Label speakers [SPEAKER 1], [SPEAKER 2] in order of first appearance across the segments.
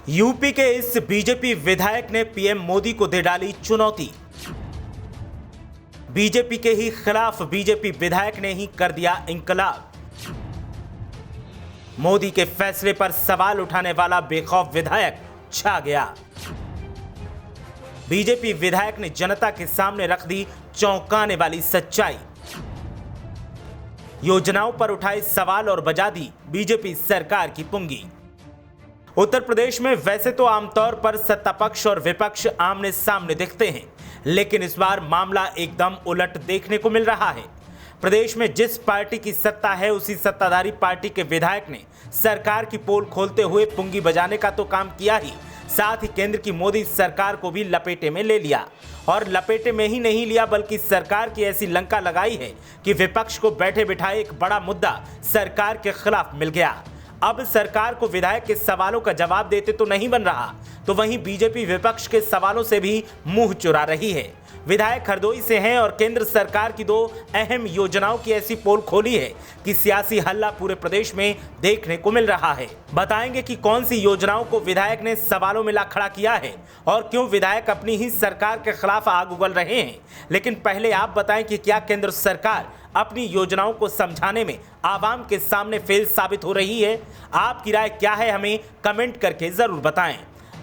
[SPEAKER 1] UP के इस BJP विधायक ने पीएम मोदी को दे डाली चुनौती। बीजेपी के ही खिलाफ बीजेपी विधायक ने ही कर दिया इंकलाब। मोदी के फैसले पर सवाल उठाने वाला बेखौफ विधायक छा गया। बीजेपी विधायक ने जनता के सामने रख दी चौंकाने वाली सच्चाई। योजनाओं पर उठाए सवाल और बजा दी बीजेपी सरकार की पुंगी। उत्तर प्रदेश में वैसे तो आमतौर पर सत्ता पक्ष और विपक्ष आमने सामने दिखते हैं, लेकिन इस बार मामला एकदम उलट देखने को मिल रहा है। प्रदेश में जिस पार्टी की सत्ता है, उसी सत्ताधारी पार्टी के विधायक ने सरकार की पोल खोलते हुए पुंगी बजाने का तो काम किया ही, साथ ही केंद्र की मोदी सरकार को भी लपेटे में ले लिया। और लपेटे में ही नहीं लिया, बल्कि सरकार की ऐसी लंका लगाई है कि विपक्ष को बैठे बिठाए एक बड़ा मुद्दा सरकार के खिलाफ मिल गया। अब सरकार को विधायक के सवालों का जवाब देते तो नहीं बन रहा, तो वहीं बीजेपी विपक्ष के सवालों से भी मुंह चुरा रही है। विधायक हरदोई से हैं और केंद्र सरकार की दो अहम योजनाओं की ऐसी पोल खोली है कि सियासी हल्ला पूरे प्रदेश में देखने को मिल रहा है। बताएंगे कि कौन सी योजनाओं को विधायक ने सवालों में ला खड़ा किया है और क्यों विधायक अपनी ही सरकार के खिलाफ आग उगल रहे हैं। लेकिन पहले आप बताएं कि क्या केंद्र सरकार अपनी योजनाओं को समझाने में आवाम के सामने फेल साबित हो रही है? आपकी राय क्या है, हमें कमेंट करके जरूर बताएं।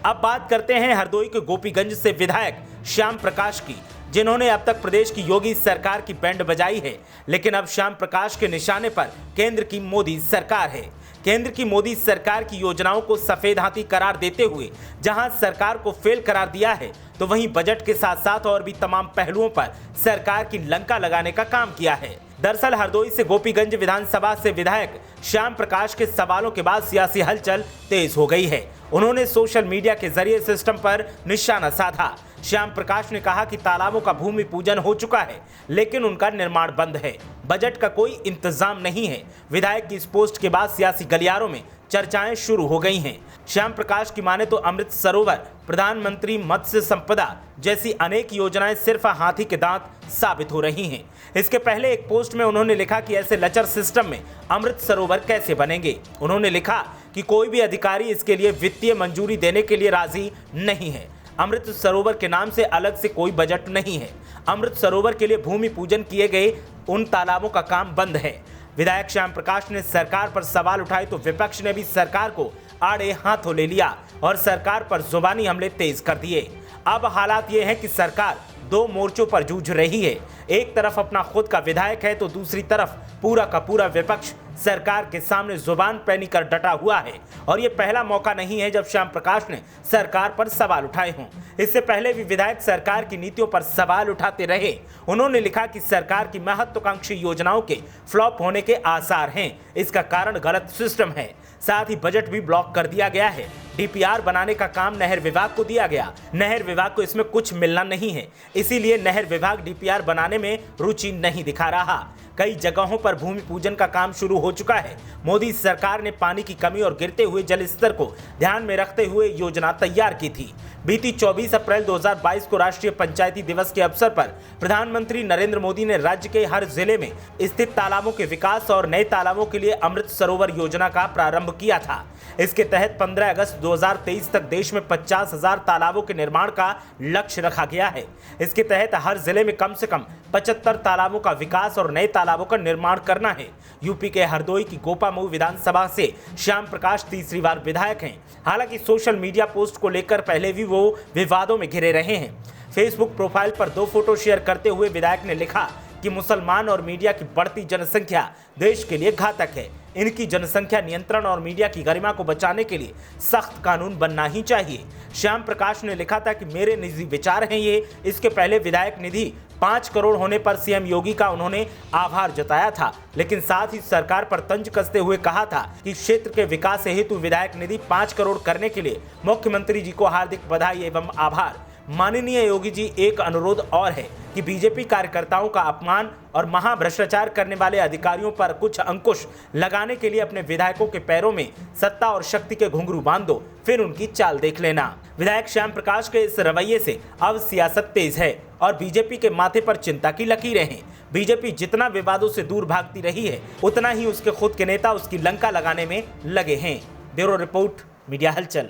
[SPEAKER 1] अब बात करते हैं हरदोई के गोपीगंज से विधायक श्याम प्रकाश की, जिन्होंने अब तक प्रदेश की योगी सरकार की बैंड बजाई है। लेकिन अब श्याम प्रकाश के निशाने पर केंद्र की मोदी सरकार है। केंद्र की मोदी सरकार की योजनाओं को सफेद हाथी करार देते हुए जहां सरकार को फेल करार दिया है, तो वहीं बजट के साथ साथ और भी तमाम पहलुओं पर सरकार की लंका लगाने का काम किया है। दरअसल हरदोई से गोपीगंज विधानसभा से विधायक श्याम प्रकाश के सवालों के बाद सियासी हलचल तेज हो गई है। उन्होंने सोशल मीडिया के जरिए सिस्टम पर निशाना साधा। श्याम प्रकाश ने कहा कि तालाबों का भूमि पूजन हो चुका है, लेकिन उनका निर्माण बंद है। बजट का कोई इंतजाम नहीं है। विधायक की इस पोस्ट के बाद सियासी गलियारों में चर्चाएं शुरू हो गई हैं। श्याम प्रकाश की माने तो अमृत सरोवर, प्रधानमंत्री मत्स्य संपदा जैसी अनेक योजनाएं सिर्फ हाथी के दांत साबित हो रही हैं। इसके पहले एक पोस्ट में उन्होंने लिखा कि ऐसे लचर सिस्टम में अमृत सरोवर कैसे बनेंगे। उन्होंने लिखा कि कोई भी अधिकारी इसके लिए वित्तीय मंजूरी देने के लिए राजी नहीं है। अमृत सरोवर के नाम से अलग से कोई बजट नहीं है। अमृत सरोवर के लिए भूमि पूजन किए गए उन तालाबों का काम बंद है। विधायक श्याम प्रकाश ने सरकार पर सवाल उठाए तो विपक्ष ने भी सरकार को आड़े हाथों ले लिया और सरकार पर जुबानी हमले तेज कर दिए। अब हालात ये हैं कि सरकार दो मोर्चों पर जूझ रही है। एक तरफ अपना खुद का विधायक है, तो दूसरी तरफ पूरा का पूरा विपक्ष सरकार के सामने जुबान पैनी कर डटा हुआ है। और ये पहला मौका नहीं है जब श्याम प्रकाश ने सरकार पर सवाल उठाए हों। इससे पहले भी विधायक सरकार की नीतियों पर सवाल उठाते रहे। उन्होंने लिखा कि सरकार की महत्वाकांक्षी योजनाओं के फ्लॉप होने के आसार हैं। इसका कारण गलत सिस्टम है। साथ ही बजट भी ब्लॉक कर दिया गया है। डीपीआर बनाने का काम नहर विभाग को दिया गया। नहर विभाग को इसमें कुछ मिलना नहीं है, इसीलिए नहर विभाग डीपीआर बनाने में रुचि नहीं दिखा रहा। कई जगहों पर भूमि पूजन का काम शुरू हो चुका है। मोदी सरकार ने पानी की कमी और गिरते हुए जल स्तर को ध्यान में रखते हुए योजना तैयार की थी। बीती 24 अप्रैल 2022 को राष्ट्रीय पंचायती दिवस के अवसर पर प्रधानमंत्री नरेंद्र मोदी ने राज्य के हर जिले में स्थित तालाबों के विकास और नए तालाबों के लिए अमृत सरोवर योजना का प्रारंभ किया था। इसके तहत 15 अगस्त 2023 तक देश में 50,000 तालाबों के निर्माण का लक्ष्य रखा गया है। इसके तहत हर जिले में कम से कम 75 तालाबों का विकास और नए तालाबों का निर्माण करना है। यूपी के हरदोई की गोपामऊ विधानसभा से श्याम प्रकाश तीसरी बार विधायक हैं। हालांकि सोशल मीडिया पोस्ट को लेकर पहले भी वो विवादों में घिरे रहे हैं। फेसबुक प्रोफाइल पर 2 फोटो शेयर करते हुए विधायक ने लिखा कि मुसलमान और मीडिया की बढ़ती जनसंख्या देश के लिए घातक है। इनकी जनसंख्या नियंत्रण और मीडिया की गरिमा को बचाने के लिए सख्त कानून बनना ही चाहिए। श्याम प्रकाश ने लिखा था कि मेरे निजी विचार हैं ये। इसके पहले विधायक निधि 5 करोड़ होने पर सीएम योगी का उन्होंने आभार जताया था, लेकिन साथ ही सरकार पर तंज कसते हुए कहा था कि क्षेत्र के विकास हेतु विधायक निधि 5 करोड़ करने के लिए मुख्यमंत्री जी को हार्दिक बधाई एवं आभार। माननीय योगी जी, एक अनुरोध और है कि बीजेपी कार्यकर्ताओं का अपमान और महाभ्रष्टाचार करने वाले अधिकारियों पर कुछ अंकुश लगाने के लिए अपने विधायकों के पैरों में सत्ता और शक्ति के घुंघरू बांध दो, फिर उनकी चाल देख लेना। विधायक श्याम प्रकाश के इस रवैये से अब सियासत तेज है और बीजेपी के माथे पर चिंता की लकीरें हैं। बीजेपी जितना विवादों से दूर भागती रही है, उतना ही उसके खुद के नेता उसकी लंका लगाने में लगे हैं। ब्यूरो रिपोर्ट, मीडिया हलचल।